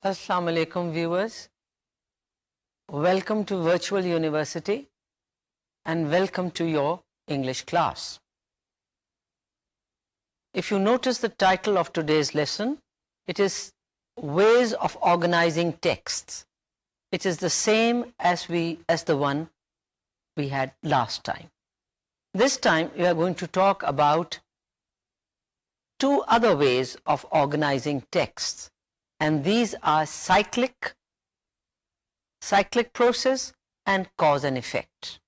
Assalamu alaikum viewers. Welcome to Virtual University and welcome to your English class. If you notice the title of today's lesson, it is Ways of Organizing Texts. It is the same as the one we had last time. This time we are going to talk about two other ways of organizing texts. And these are cyclic process and cause and effect.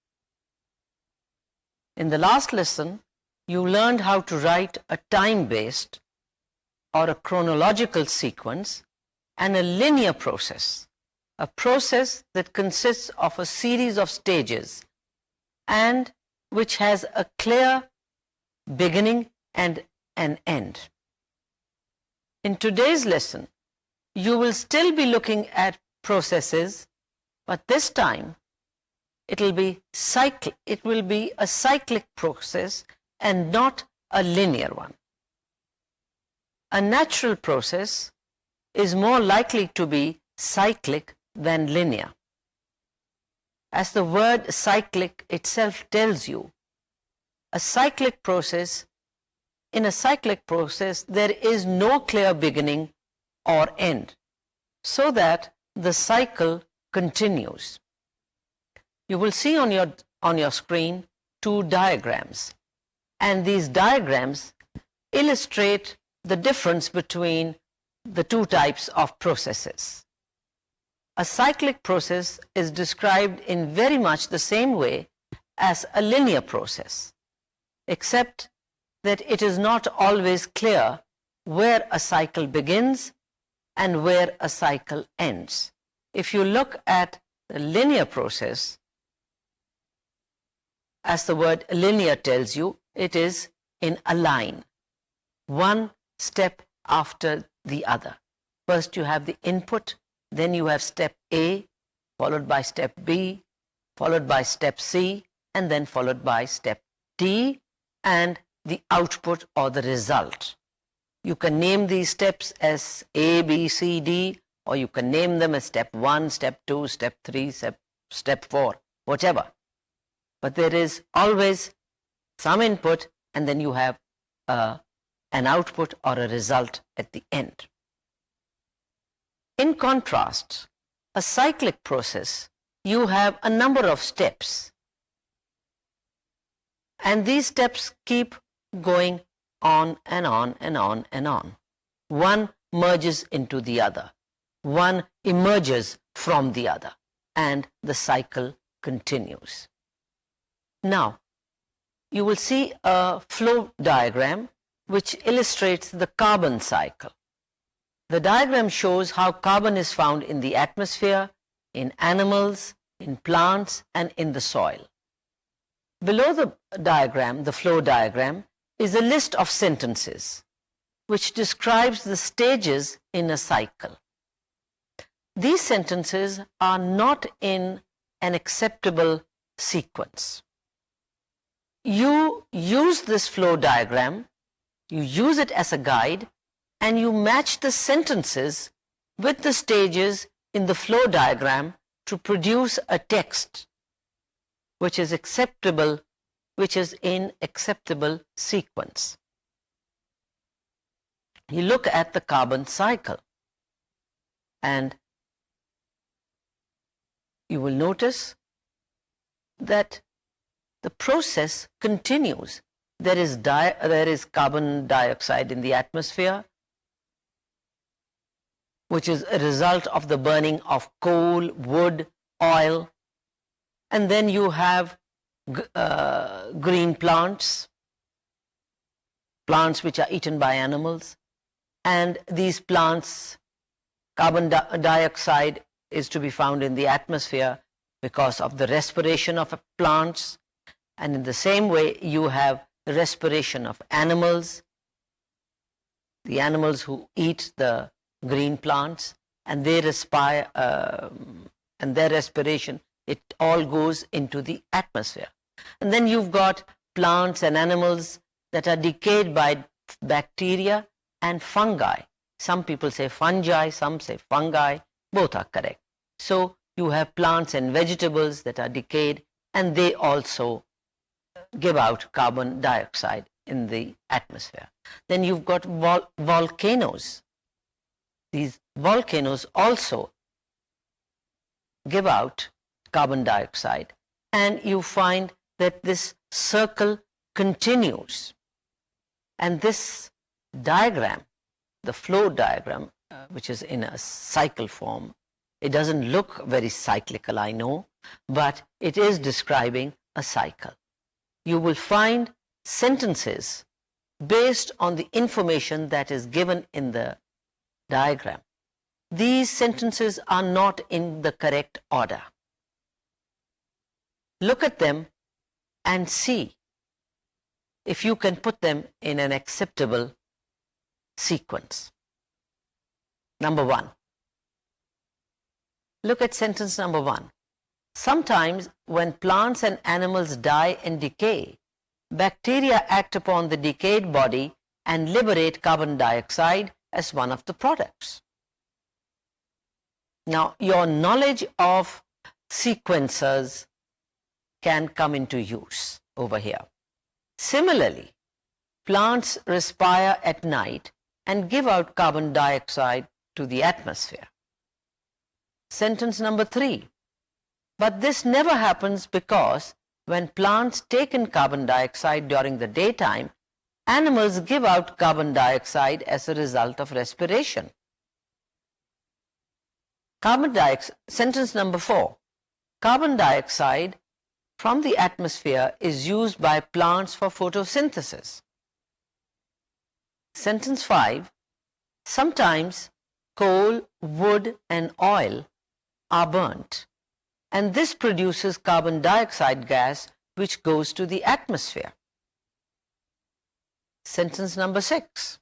In the last lesson, you learned how to write a time-based or a chronological sequence and a linear process, a process that consists of a series of stages and which has a clear beginning and an end. In today's lesson, you will still be looking at processes, but this time it will be a cyclic process and not a linear one. A natural process is more likely to be cyclic than linear. As the word cyclic itself tells you, in a cyclic process there is no clear beginning or end, so that the cycle continues. You will see on your screen two diagrams, and these diagrams illustrate the difference between the two types of processes. A cyclic process is described in very much the same way as a linear process, except that it is not always clear where a cycle begins and where a cycle ends. If you look at the linear process, as the word linear tells you, it is in a line, one step after the other. First you have the input, then you have step A, followed by step B, followed by step C, and then followed by step D, and the output or the result. You can name these steps as A, B, C, D, or you can name them as step 1, step 2, step 3, step 4, whatever. But there is always some input and then you have an output or a result at the end. In contrast, a cyclic process, you have a number of steps. And these steps keep going on and on and on and on. One merges into the other. One emerges from the other. And the cycle continues. Now, you will see a flow diagram which illustrates the carbon cycle. The diagram shows how carbon is found in the atmosphere, in animals, in plants, and in the soil. Below the diagram, the flow diagram, is a list of sentences which describes the stages in a cycle. These sentences are not in an acceptable sequence. You use this flow diagram, you use it as a guide, and you match the sentences with the stages in the flow diagram to produce a text which is acceptable, which is in acceptable sequence. You look at the carbon cycle and you will notice that the process continues. There is carbon dioxide in the atmosphere, which is a result of the burning of coal, wood, oil, and then you have green plants which are eaten by animals, and these plants, carbon dioxide is to be found in the atmosphere because of the respiration of plants, and in the same way you have the respiration of animals, the animals who eat the green plants, and they respire, and their respiration, it all goes into the atmosphere. And then you've got plants and animals that are decayed by bacteria and fungi, Some people say fungi, some say fungi. Both are correct. So you have plants and vegetables that are decayed, and they also give out carbon dioxide in the atmosphere. Then you've got volcanoes. These volcanoes also give out carbon dioxide, and you find that this circle continues. And this diagram, the flow diagram, which is in a cycle form, it doesn't look very cyclical, I know, but it is describing a cycle. You will find sentences based on the information that is given in the diagram. These sentences are not in the correct order. Look at them and see if you can put them in an acceptable sequence. Number 1. Look at sentence number 1. Sometimes when plants and animals die and decay, bacteria act upon the decayed body and liberate carbon dioxide as one of the products. Now, your knowledge of sequencers can come into use over here. Similarly, plants respire at night and give out carbon dioxide to the atmosphere. Sentence number 3. But this never happens because when plants take in carbon dioxide during the daytime, animals give out carbon dioxide as a result of respiration. Sentence number 4. Carbon dioxide from the atmosphere is used by plants for photosynthesis. Sentence 5. Sometimes coal, wood, and oil are burnt, and this produces carbon dioxide gas which goes to the atmosphere. Sentence number 6.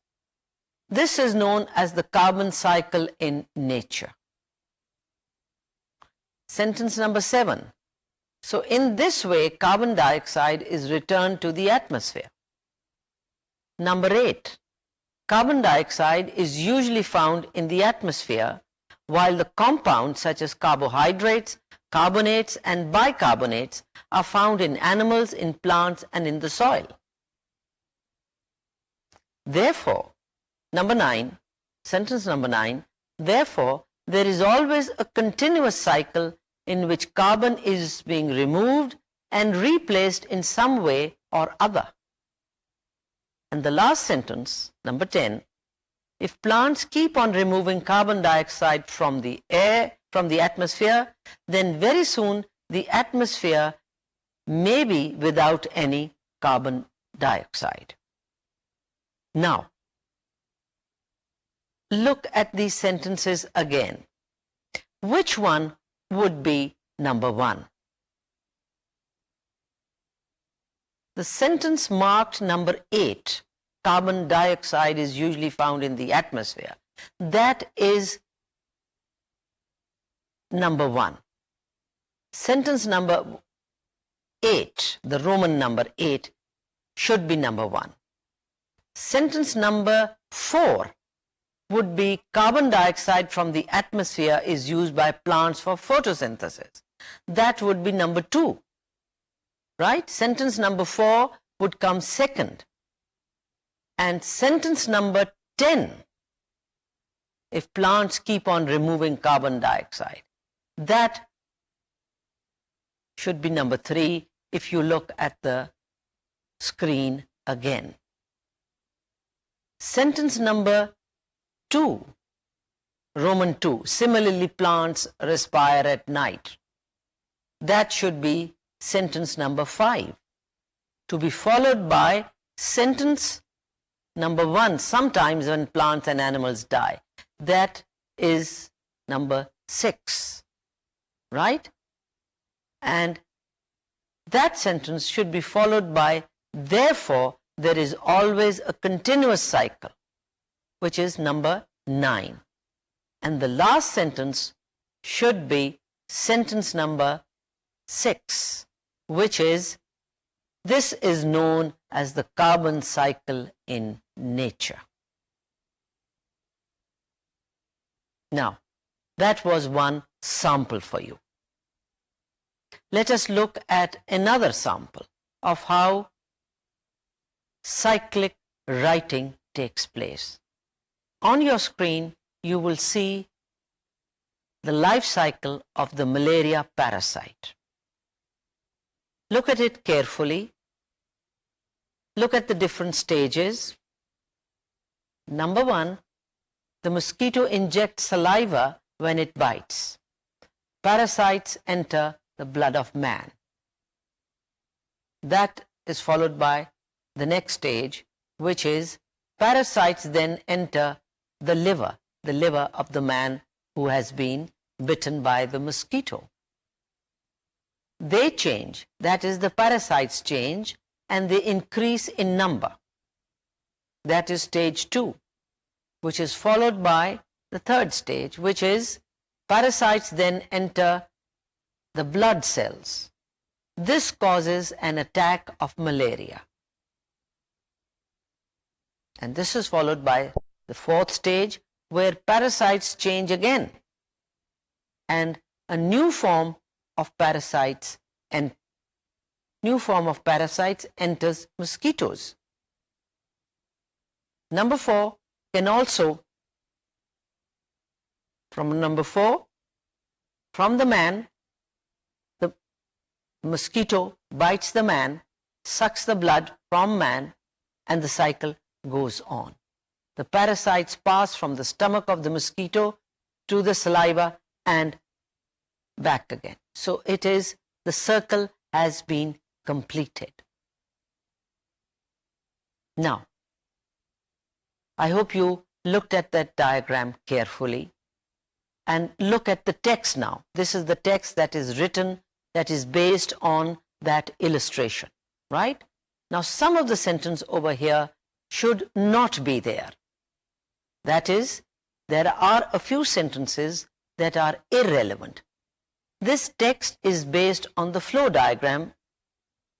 This is known as the carbon cycle in nature. Sentence number 7. So in this way, carbon dioxide is returned to the atmosphere. Number 8. Carbon dioxide is usually found in the atmosphere, while the compounds such as carbohydrates, carbonates, and bicarbonates are found in animals, in plants, and in the soil. Therefore, number 9, sentence number 9, therefore, there is always a continuous cycle in which carbon is being removed and replaced in some way or other. And the last sentence, number 10, if plants keep on removing carbon dioxide from the air, from the atmosphere, then very soon the atmosphere may be without any carbon dioxide. Now, look at these sentences again. Which one would be number 1? The sentence marked number 8, carbon dioxide is usually found in the atmosphere. That is number 1. Sentence number 8, the Roman number 8, should be number 1. Sentence number 4 would be carbon dioxide from the atmosphere is used by plants for photosynthesis. That would be number 2. Right? Sentence number 4 would come second. And sentence number 10, if plants keep on removing carbon dioxide, that should be number 3 if you look at the screen again. Sentence number 2, Roman 2, similarly plants respire at night. That should be sentence number 5, to be followed by sentence number 1, sometimes when plants and animals die. That is number 6, right? And that sentence should be followed by, therefore, there is always a continuous cycle, which is number 9. And the last sentence should be sentence number 6, which is, this is known as the carbon cycle in nature. Now, that was one sample for you. Let us look at another sample of how cyclic writing takes place. On your screen, you will see the life cycle of the malaria parasite. Look at it carefully. Look at the different stages. Number 1, the mosquito injects saliva when it bites. Parasites enter the blood of man. That is followed by the next stage, which is parasites then enter the liver of the man who has been bitten by the mosquito. They change, that is, the parasites change, and they increase in number. That is stage 2, which is followed by the third stage, which is parasites then enter the blood cells. This causes an attack of malaria. And this is followed by the fourth stage, where parasites change again, and a new form of parasites enters mosquitoes. Number 4 can also, from the man, the mosquito bites the man, sucks the blood from man, and the cycle goes on. The parasites pass from the stomach of the mosquito to the saliva and back again. So it is, the circle has been completed. Now, I hope you looked at that diagram carefully, and look at the text now. This is the text that is written, that is based on that illustration, right? Now, some of the sentence over here should not be there. That is, there are a few sentences that are irrelevant. This text is based on the flow diagram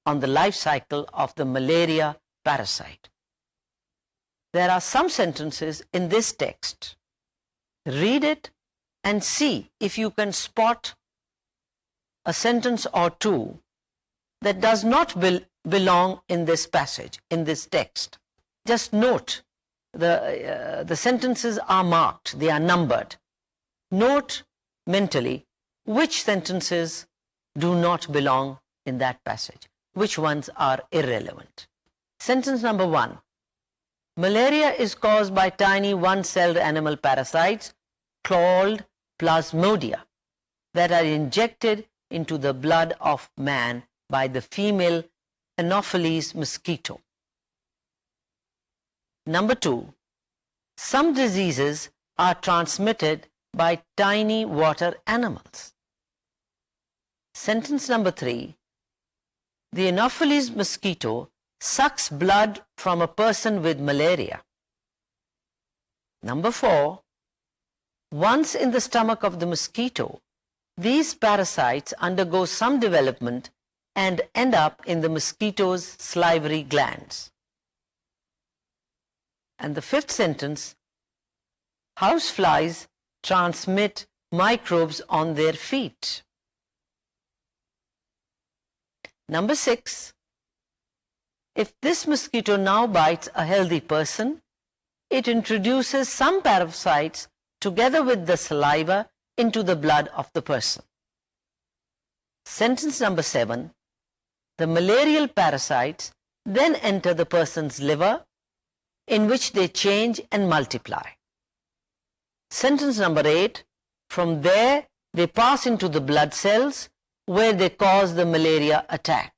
on the life cycle of the malaria parasite. There are some sentences in this text. Read it and see if you can spot a sentence or two that does not belong in this passage, in this text. Just note, the sentences are marked, they are numbered. Note mentally which sentences do not belong in that passage, which ones are irrelevant. Sentence number 1. Malaria is caused by tiny one-celled animal parasites called plasmodia that are injected into the blood of man by the female Anopheles mosquito. Number 2. Some diseases are transmitted by tiny water animals. Sentence number 3. The Anopheles mosquito sucks blood from a person with malaria. Number 4. Once in the stomach of the mosquito, these parasites undergo some development and end up in the mosquito's salivary glands. And the fifth sentence, houseflies transmit microbes on their feet. Number 6, if this mosquito now bites a healthy person, it introduces some parasites together with the saliva into the blood of the person. Sentence number 7, the malarial parasites then enter the person's liver, in which they change and multiply. Sentence number 8, from there they pass into the blood cells where they cause the malaria attack.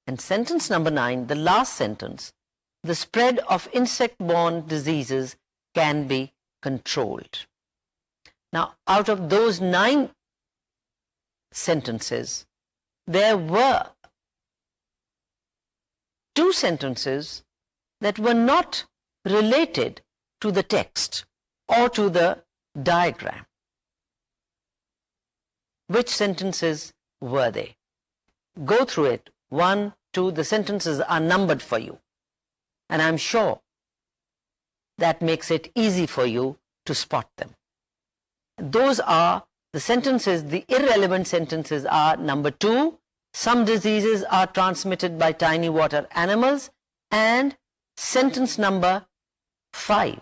And sentence number 9, the last sentence, the spread of insect-borne diseases can be controlled. Now, out of those 9 sentences, there were 2 sentences that were not related to the text or to the diagram. Which sentences were they? Go through it. 1, 2, the sentences are numbered for you. And I'm sure that makes it easy for you to spot them. Those are the sentences, the irrelevant sentences are: number 2, some diseases are transmitted by tiny water animals, and sentence number 5,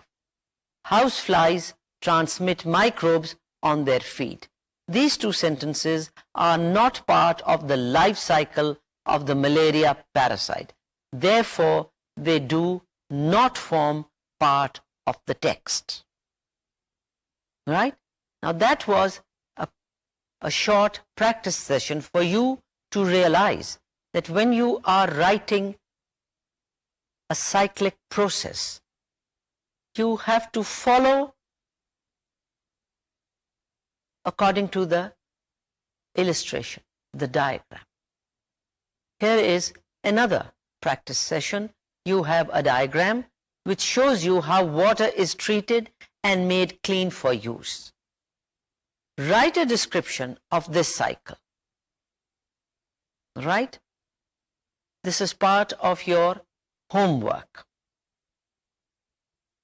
houseflies transmit microbes on their feet. These two sentences are not part of the life cycle of the malaria parasite. Therefore, they do not form part of the text. Right? Now that was a short practice session for you to realize that when you are writing a cyclic process, you have to follow according to the illustration, the diagram. Here is another practice session. You have a diagram which shows you how water is treated and made clean for use. Write a description of this cycle. Right? This is part of your homework.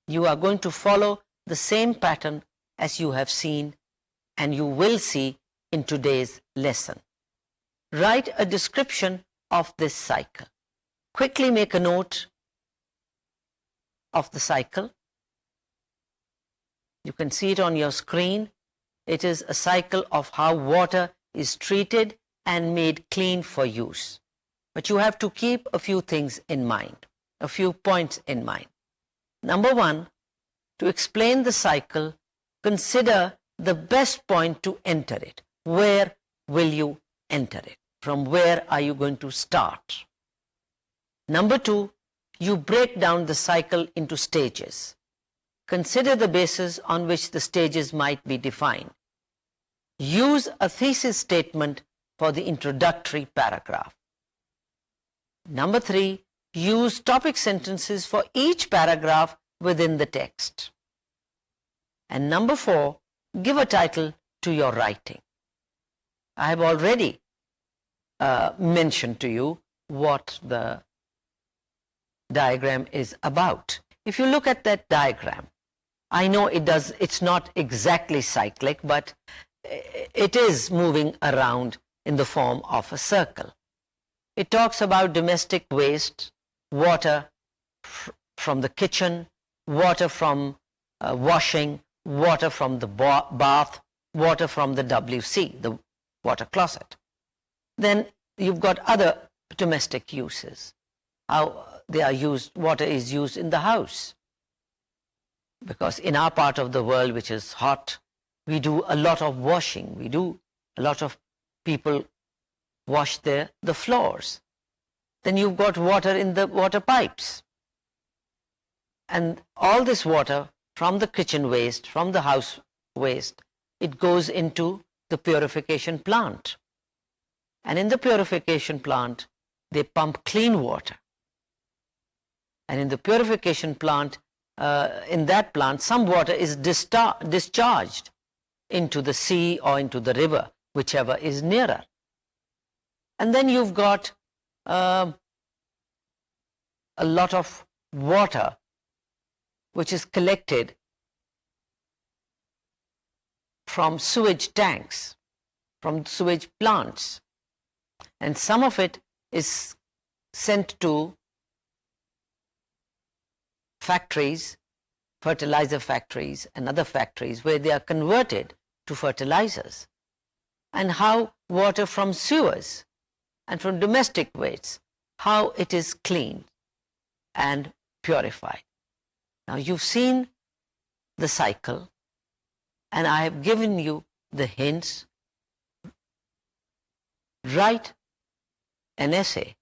You are going to follow the same pattern as you have seen and you will see in today's lesson. Write a description of this cycle. Quickly make a note of the cycle. You can see it on your screen. It is a cycle of how water is treated and made clean for use. But you have to keep a few things in mind, a few points in mind. Number 1, to explain the cycle, consider the best point to enter it. Where will you enter it? From where are you going to start? Number 2, you break down the cycle into stages. Consider the basis on which the stages might be defined. Use a thesis statement for the introductory paragraph. Number 3, use topic sentences for each paragraph within the text. And number 4, give a title to your writing. I have already mentioned to you what the diagram is about. If you look at that diagram, I know it's not exactly cyclic, but it is moving around in the form of a circle. It talks about domestic waste, water from the kitchen, water from washing, water from the bath, water from the WC, the water closet. Then you've got other domestic uses. How they are used, water is used in the house. Because in our part of the world, which is hot, we do a lot of washing. A lot of people wash the floors. Then you've got water in the water pipes. And all this water from the kitchen waste, from the house waste, it goes into the purification plant. And in the purification plant, they pump clean water. And in the purification plant, in that plant, some water is discharged into the sea or into the river, whichever is nearer. And then you've got a lot of water which is collected from sewage tanks, from sewage plants. And some of it is sent to factories, fertilizer factories and other factories where they are converted to fertilizers. And how water from sewers and from domestic waste, how it is cleaned and purified. Now you've seen the cycle and I have given you the hints. Write an essay,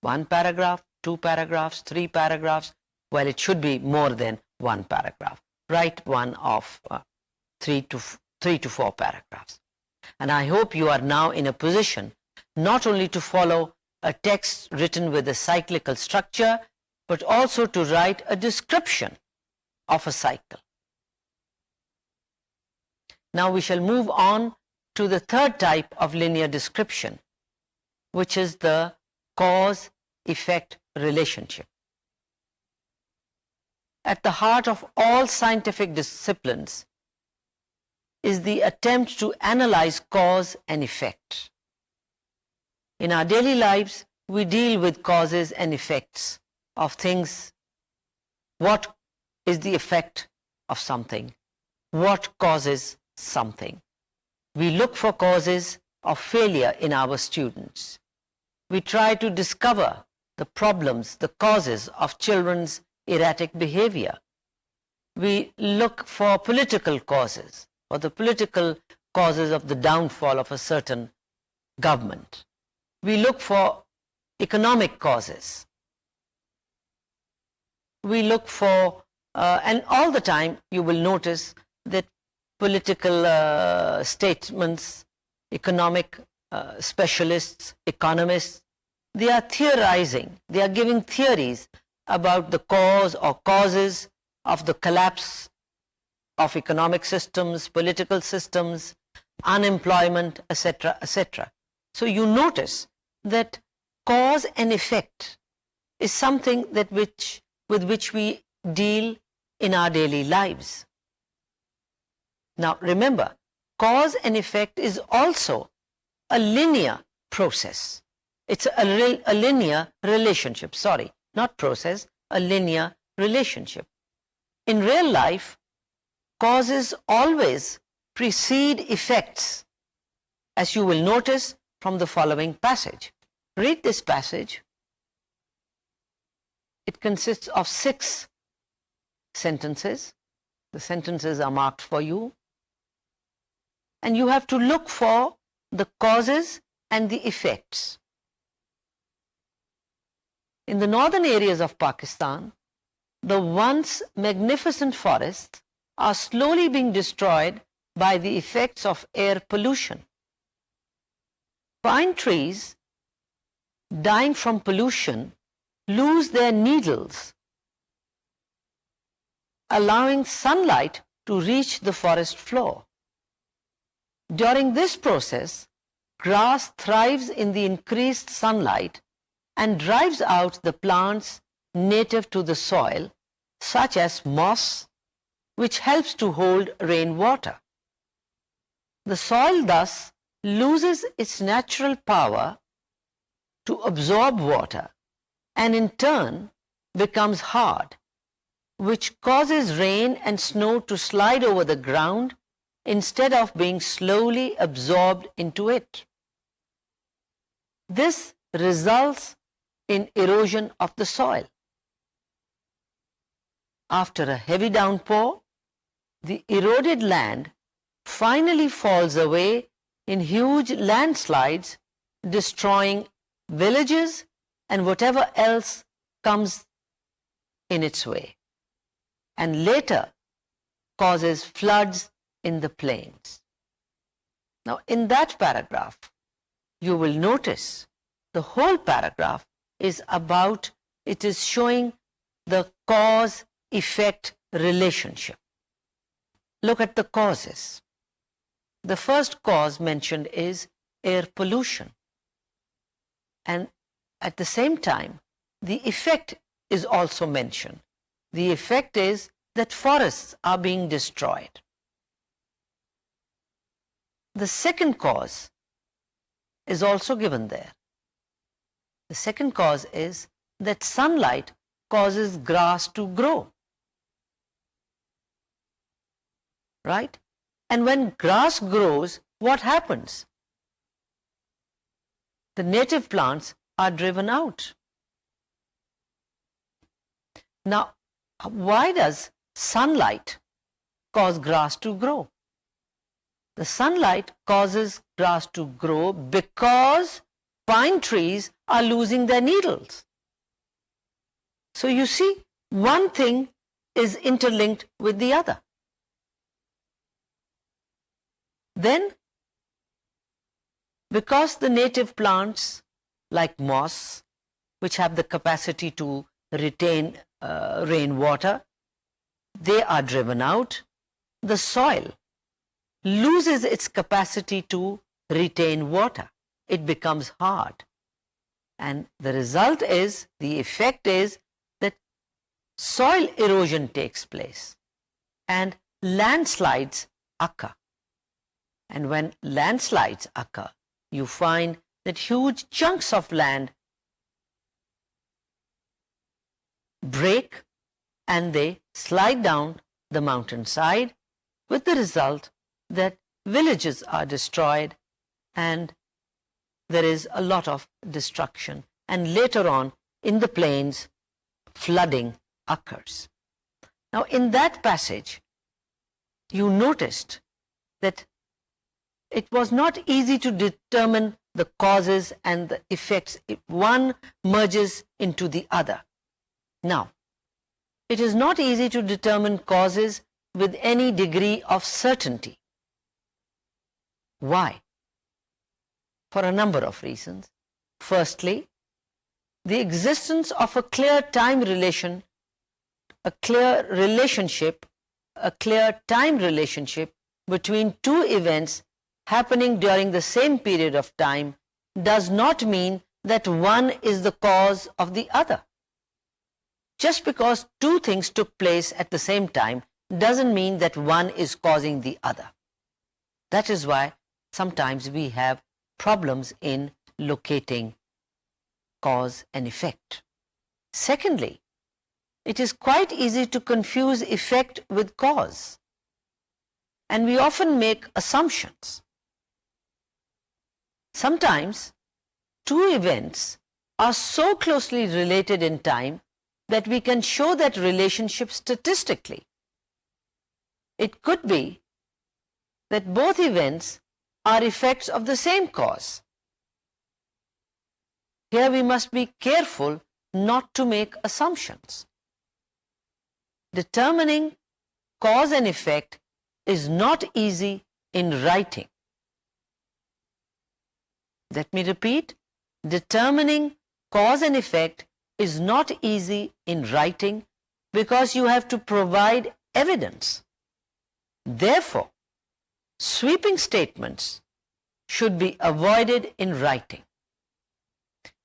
1 paragraph, 2 paragraphs, 3 paragraphs. Well, it should be more than 1 paragraph. Write one of 3 to 4 paragraphs. And I hope you are now in a position not only to follow a text written with a cyclical structure, but also to write a description of a cycle. Now we shall move on to the third type of linear description, which is the cause-effect relationship. At the heart of all scientific disciplines is the attempt to analyze cause and effect. In our daily lives, we deal with causes and effects of things. What is the effect of something? What causes something? We look for causes of failure in our students. We try to discover the problems, the causes of children's erratic behavior. We look for political causes, or the political causes of the downfall of a certain government. We look for economic causes. We look for, and all the time you will notice that political statements, economic specialists, economists, they are theorizing, they are giving theories about the cause or causes of the collapse of economic systems, political systems, unemployment, etc., etc. So you notice that cause and effect is something that with which we deal in our daily lives. Now remember, cause and effect is also a linear process. It's a linear relationship, sorry, not process, a linear relationship. In real life, causes always precede effects, as you will notice from the following passage. Read this passage. It consists of 6 sentences. The sentences are marked for you. And you have to look for the causes and the effects. In the northern areas of Pakistan, the once magnificent forests are slowly being destroyed by the effects of air pollution. Pine trees, dying from pollution, lose their needles, allowing sunlight to reach the forest floor. During this process, grass thrives in the increased sunlight and drives out the plants native to the soil, such as moss, which helps to hold rainwater. The soil thus loses its natural power to absorb water and in turn becomes hard, which causes rain and snow to slide over the ground instead of being slowly absorbed into it. This results in erosion of the soil. After a heavy downpour, the eroded land finally falls away in huge landslides, destroying villages and whatever else comes in its way, and later causes floods in the plains. Now, in that paragraph, you will notice the whole paragraph is about, it is showing the cause-effect relationship. Look at the causes. The first cause mentioned is air pollution. And at the same time, the effect is also mentioned. The effect is that forests are being destroyed. The second cause is also given there. The second cause is that sunlight causes grass to grow. Right? And when grass grows, what happens? The native plants are driven out. Now, why does sunlight cause grass to grow? The sunlight causes grass to grow because pine trees are losing their needles. So you see, one thing is interlinked with the other. Then, because the native plants like moss, which have the capacity to retain rainwater, they are driven out, the soil loses its capacity to retain water. It becomes hard. And the result is, the effect is that soil erosion takes place and landslides occur. And when landslides occur, you find that huge chunks of land break and they slide down the mountainside, with the result that villages are destroyed and there is a lot of destruction. And later on in the plains, flooding occurs. Now in that passage, you noticed that it was not easy to determine the causes and the effects. One merges into the other. Now, it is not easy to determine causes with any degree of certainty. Why? For a number of reasons. Firstly, the existence of a clear time relation, a clear time relationship between two events happening during the same period of time does not mean that one is the cause of the other. Just because two things took place at the same time doesn't mean that one is causing the other. That is why sometimes we have problems in locating cause and effect. Secondly, it is quite easy to confuse effect with cause, and we often make assumptions. Sometimes two events are so closely related in time that we can show that relationship statistically. It could be that both events are effects of the same cause. Here we must be careful not to make assumptions. Determining cause and effect is not easy in writing. Let me repeat, determining cause and effect is not easy in writing because you have to provide evidence. Therefore, sweeping statements should be avoided in writing.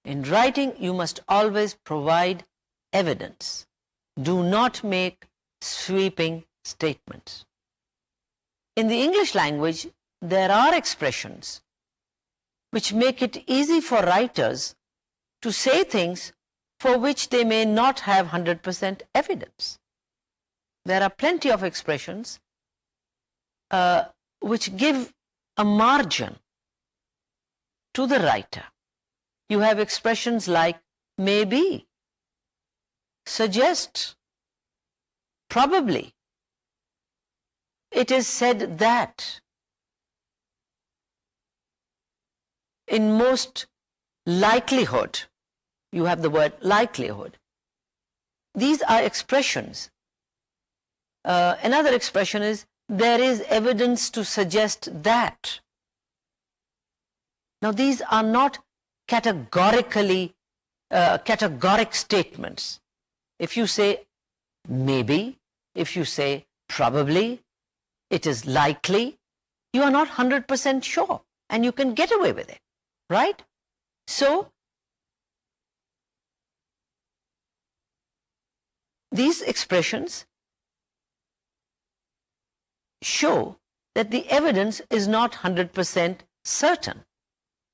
In writing, you must always provide evidence. Do not make sweeping statements. In the English language, there are expressions which make it easy for writers to say things for which they may not have 100% evidence. There are plenty of expressions which give a margin to the writer. You have expressions like maybe, suggest, probably. It is said that. In most likelihood, you have the word likelihood. These are expressions. Another expression is there is evidence to suggest that. Now these are not categoric statements. If you say maybe, if you say probably, it is likely, you are not 100% sure and you can get away with it, right? So these expressions show that the evidence is not 100% certain.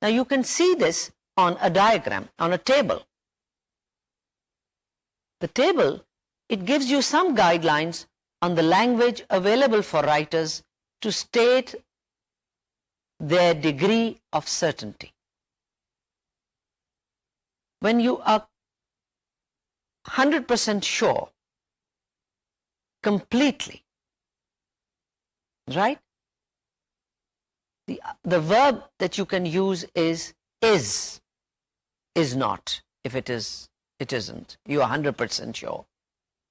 Now you can see this on a diagram, on a table. The table, it gives you some guidelines on the language available for writers to state their degree of certainty. When you are 100% sure, completely, right? The verb that you can use is not. If it is, it isn't. You are 100% sure.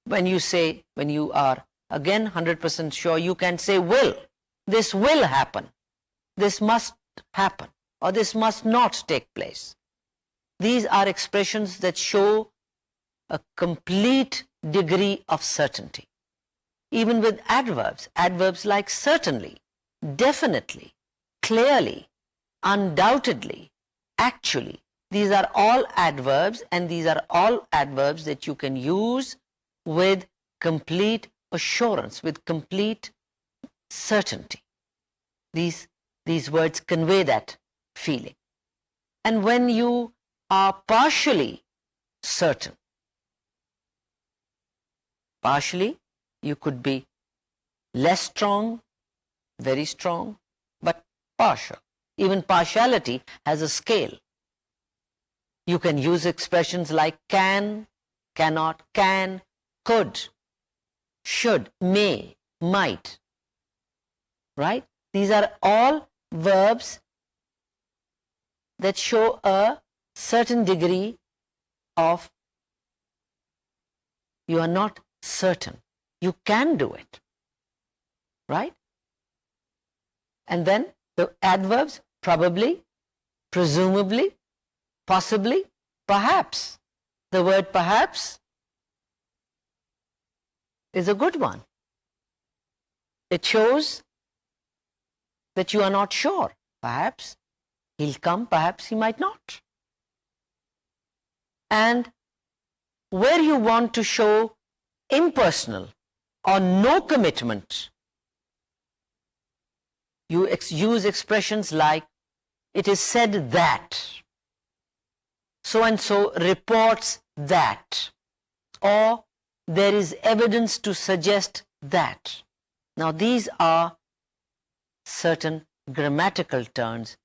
When you are again 100% sure, you can say will. This will happen. This must happen. Or this must not take place. These are expressions that show a complete degree of certainty. Even with adverbs, adverbs like certainly, definitely, clearly, undoubtedly, actually, these are all adverbs, and these are all adverbs that you can use with complete assurance, with complete certainty. These These words convey that feeling. And when you are partially certain, partially, you could be less strong, very strong, but partial. Even partiality has a scale. You can use expressions like can, cannot, can, could, should, may, might. Right? These are all verbs that show a certain degree of you are not certain. You can do it. Right? And then the adverbs probably, presumably, possibly, perhaps. The word perhaps is a good one. It shows that you are not sure. Perhaps he'll come, perhaps he might not. And where you want to show impersonal or no commitment, you use expressions like it is said that, so and so reports that, or there is evidence to suggest that. Now these are certain grammatical terms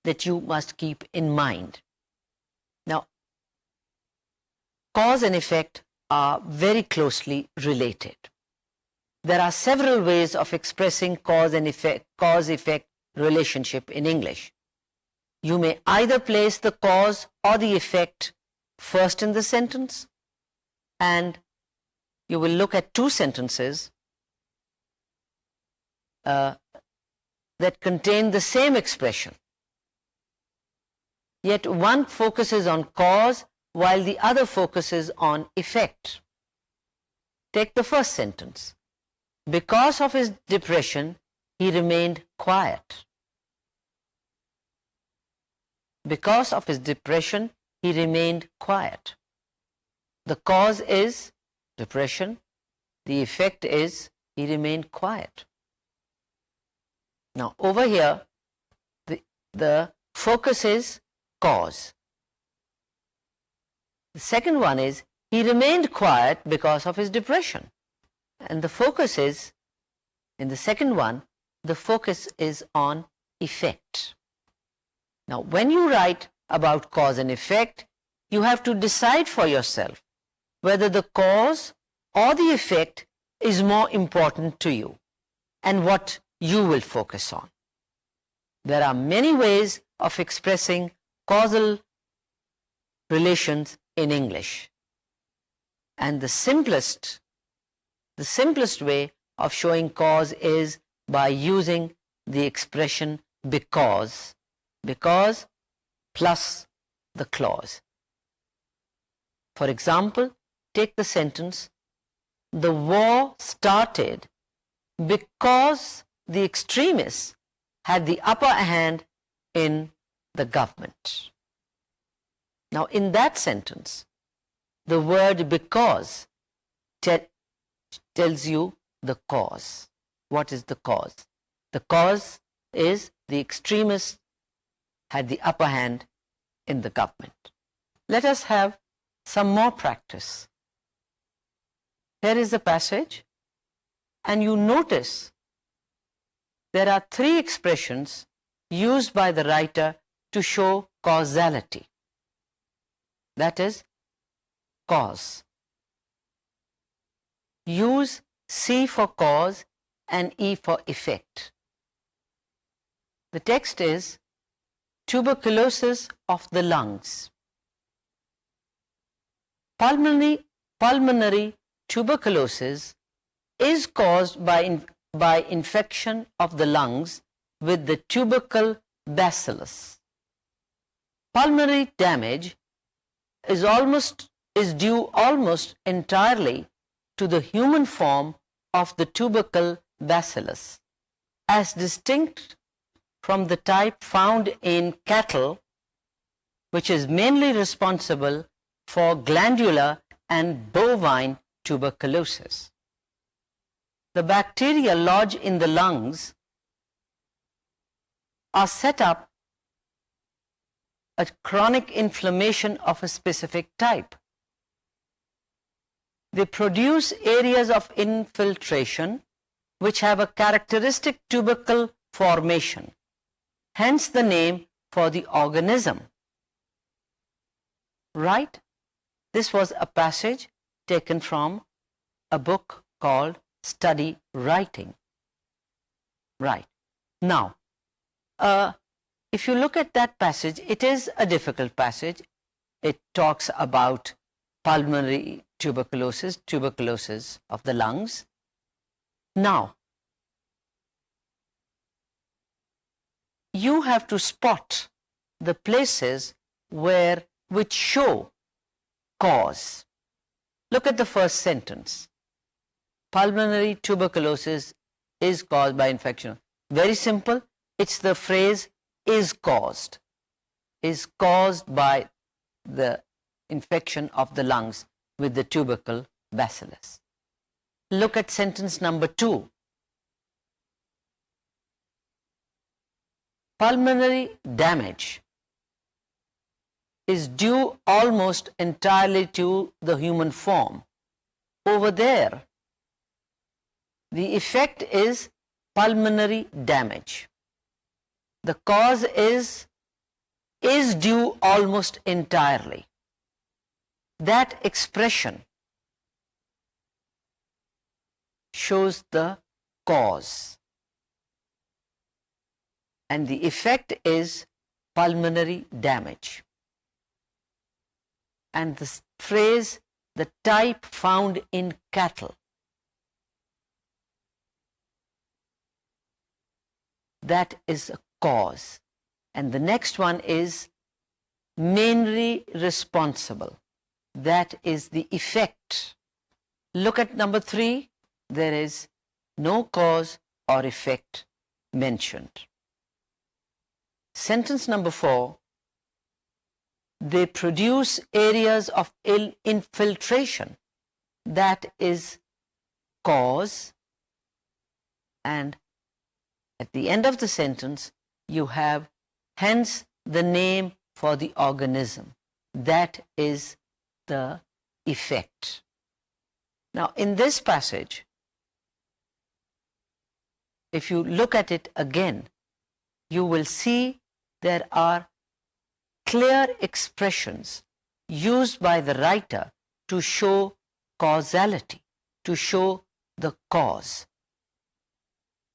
that you must keep in mind. Now, cause and effect are very closely related. There are several ways of expressing cause and effect, cause-effect relationship in English. You may either place the cause or the effect first in the sentence, and you will look at two sentences that contain the same expression. Yet one focuses on cause while the other focuses on effect. Take the first sentence. Because of his depression, he remained quiet. Because of his depression, he remained quiet. The cause is depression. The effect is he remained quiet. Now, over here, the focus is cause. The second one is he remained quiet because of his depression. And the focus is, in the second one, the focus is on effect. Now, when you write about cause and effect, you have to decide for yourself whether the cause or the effect is more important to you and what you will focus on. There are many ways of expressing causal relations in English. And the simplest way of showing cause is by using the expression because plus the clause. For example, take the sentence, the war started because the extremists had the upper hand in the government. Now, in that sentence, the word because tells you the cause. What is the cause? The cause is the extremists had the upper hand in the government. Let us have some more practice. Here is the passage, and you notice there are three expressions used by the writer to show causality. That is, cause. Use C for cause and E for effect. The text is tuberculosis of the lungs. Pulmonary tuberculosis is caused by infection of the lungs with the tubercle bacillus. Pulmonary damage is due almost entirely to the human form of the tubercle bacillus, as distinct from the type found in cattle, which is mainly responsible for glandular and bovine tuberculosis. The bacteria lodge in the lungs are set up a chronic inflammation of a specific type. They produce areas of infiltration which have a characteristic tubercle formation, hence the name for the organism. Right? This was a passage taken from a book called Study Writing. Right. Now, if you look at that passage, it is a difficult passage. It talks about pulmonary tuberculosis of the lungs. Now, you have to spot the places which show cause. Look at the first sentence. Pulmonary tuberculosis is caused by infection. Very simple. It's the phrase is caused by the infection of the lungs with the tubercle bacillus. Look at sentence number 2. Pulmonary damage is due almost entirely to the human form. Over there, the effect is pulmonary damage. The cause is due almost entirely. That expression shows the cause. And the effect is pulmonary damage. And the phrase, the type found in cattle, that is a cause. And the next one is mainly responsible. That is the effect. Look at number 3. There is no cause or effect mentioned. Sentence number 4. They produce areas of infiltration. That is cause. And at the end of the sentence, you have hence the name for the organism. That is the effect. Now, in this passage, if you look at it again, you will see there are clear expressions used by the writer to show causality, to show the cause.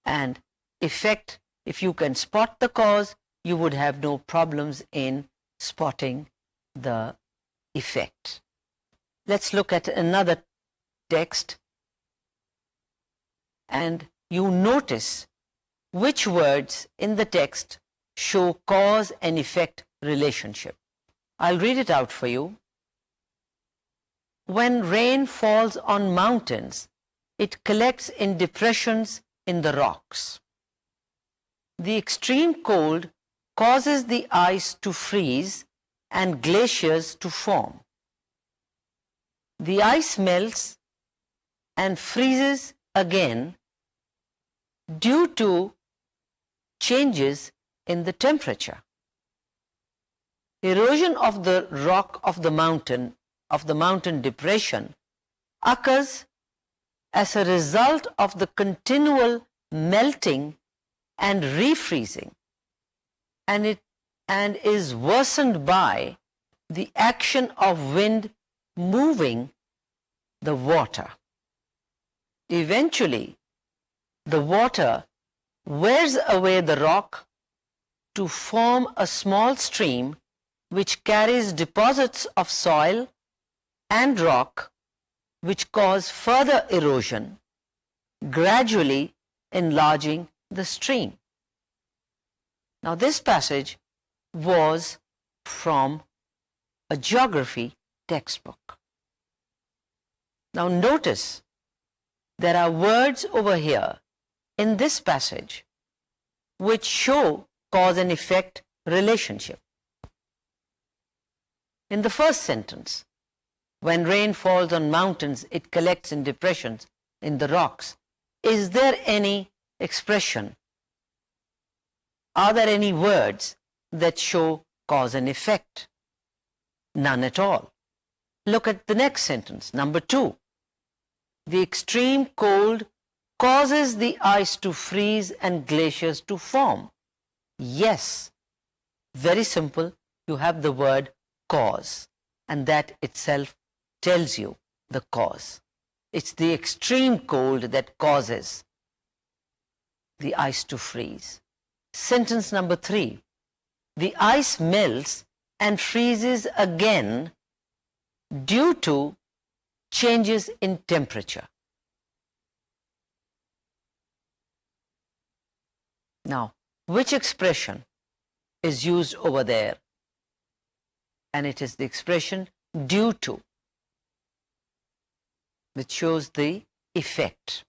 And effect, if you can spot the cause, you would have no problems in spotting the effect. Let's look at another text, and you notice which words in the text show cause and effect relationship. I'll read it out for you. When rain falls on mountains, it collects in depressions in the rocks. The extreme cold causes the ice to freeze and glaciers to form. The ice melts and freezes again due to changes in the temperature. Erosion of the rock of the mountain depression occurs as a result of the continual melting and refreezing, and is worsened by the action of wind moving the water. Eventually, the water wears away the rock to form a small stream which carries deposits of soil and rock which cause further erosion, gradually enlarging the stream. Now, this passage was from a geography textbook. Now, notice there are words over here in this passage which show cause and effect relationship. In the first sentence, when rain falls on mountains, it collects in depressions in the rocks. Is there any expression Are there any words that show cause and effect? None at all. Look at the next sentence, number 2. The extreme cold causes the ice to freeze and glaciers to form. Yes, very simple. You have the word cause, and that itself tells you the cause. It's the extreme cold that causes the ice to freeze. Sentence number 3. The ice melts and freezes again due to changes in temperature. Now, which expression is used over there? And it is the expression due to, which shows the effect.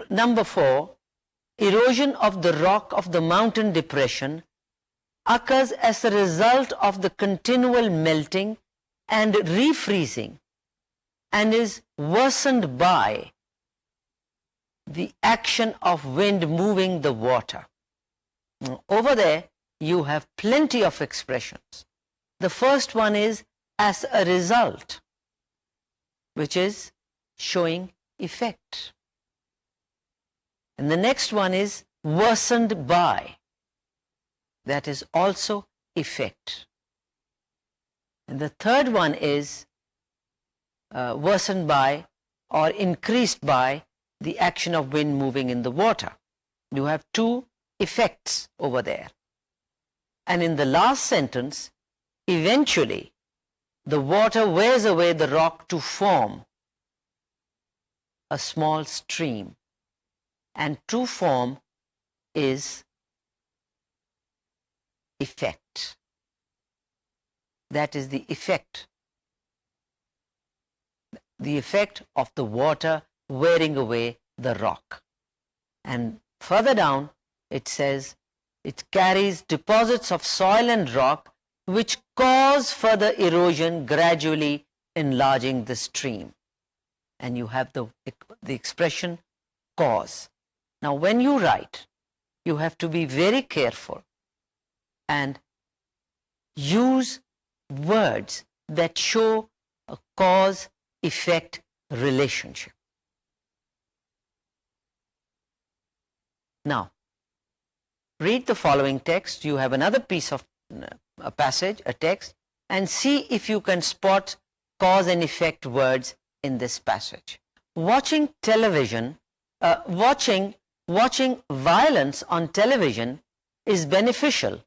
Number 4, erosion of the rock of the mountain depression occurs as a result of the continual melting and refreezing and is worsened by the action of wind moving the water. Over there, you have plenty of expressions. The first one is as a result, which is showing effect. And the next one is worsened by. That is also effect. And the third one is worsened by or increased by the action of wind moving in the water. You have 2 effects over there. And in the last sentence, eventually the water wears away the rock to form a small stream. And to form is effect. That is the effect. The effect of the water wearing away the rock. And further down it says it carries deposits of soil and rock which cause further erosion, gradually enlarging the stream. And you have the expression cause. Now when you write, you have to be very careful and use words that show a cause-effect relationship. Now, read the following text. You have another piece of a passage, a text, and see if you can spot cause and effect words in this passage. Watching television, watching violence on television is beneficial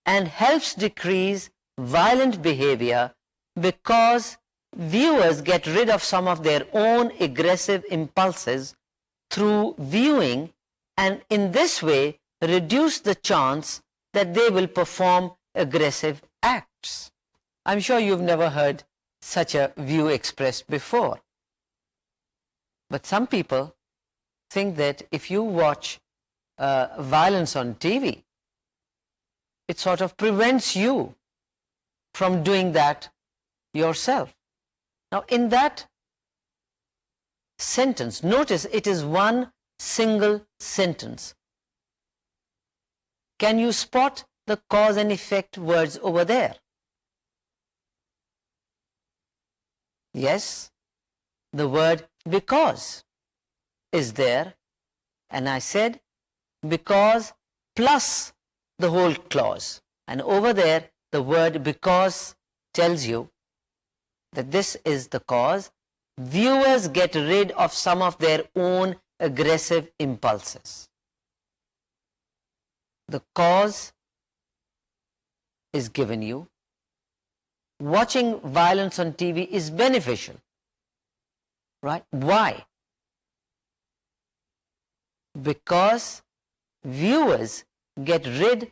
and helps decrease violent behavior because viewers get rid of some of their own aggressive impulses through viewing, and in this way reduce the chance that they will perform aggressive acts. I'm sure you've never heard such a view expressed before. But some people think that if you watch violence on TV, it sort of prevents you from doing that yourself. Now in that sentence, notice it is one single sentence. Can you spot the cause and effect words over there? Yes, the word because is there, and I said because plus the whole clause, and over there the word because tells you that this is the cause. Viewers get rid of some of their own aggressive impulses. The cause is given you. Watching violence on TV is beneficial, right? Why? Because viewers get rid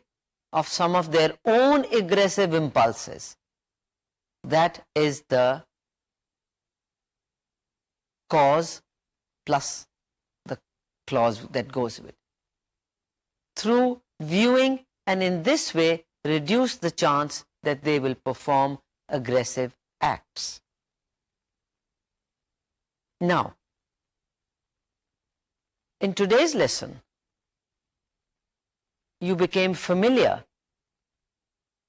of some of their own aggressive impulses. That is the cause plus the clause that goes with it. Through viewing, and in this way reduce the chance that they will perform aggressive acts. Now, In today's lesson, you became familiar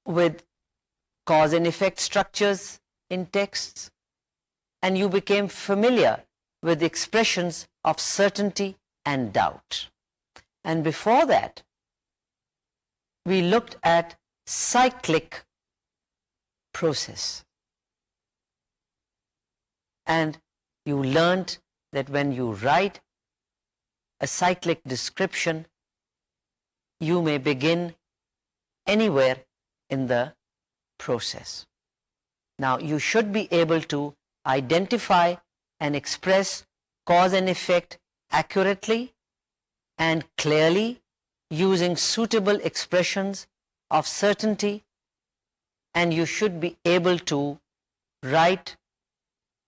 with cause and effect structures in texts, and you became familiar with expressions of certainty and doubt. And before that, we looked at cyclic process. And you learned that when you write a cyclic description, you may begin anywhere in the process. Now, you should be able to identify and express cause and effect accurately and clearly using suitable expressions of certainty, and you should be able to write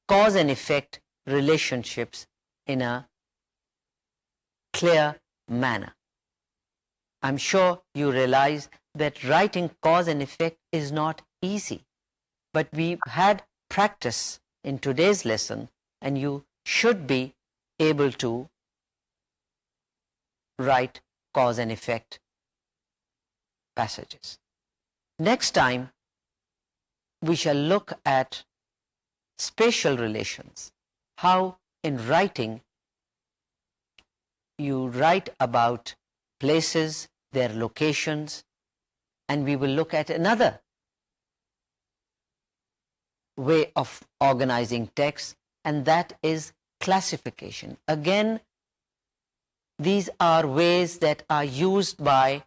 cause and effect relationships in a clear manner. I'm sure you realize that writing cause and effect is not easy, but we had practice in today's lesson, and you should be able to write cause and effect passages. Next time, we shall look at spatial relations, how in writing you write about places, their locations, and we will look at another way of organizing text, and that is classification. Again, these are ways that are used by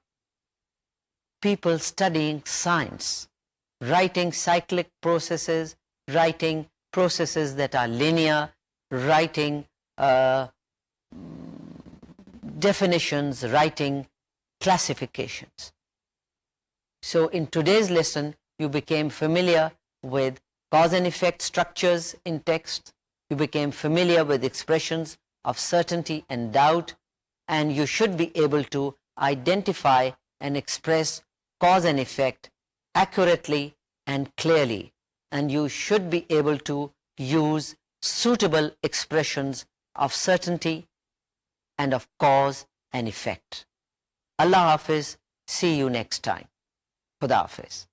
people studying science, writing cyclic processes, writing processes that are linear, writing definitions, writing classifications. So in today's lesson, you became familiar with cause and effect structures in text, you became familiar with expressions of certainty and doubt, and you should be able to identify and express cause and effect accurately and clearly, and you should be able to use suitable expressions of certainty and of cause and effect. Allah Hafiz, see you next time. Khuda Hafiz.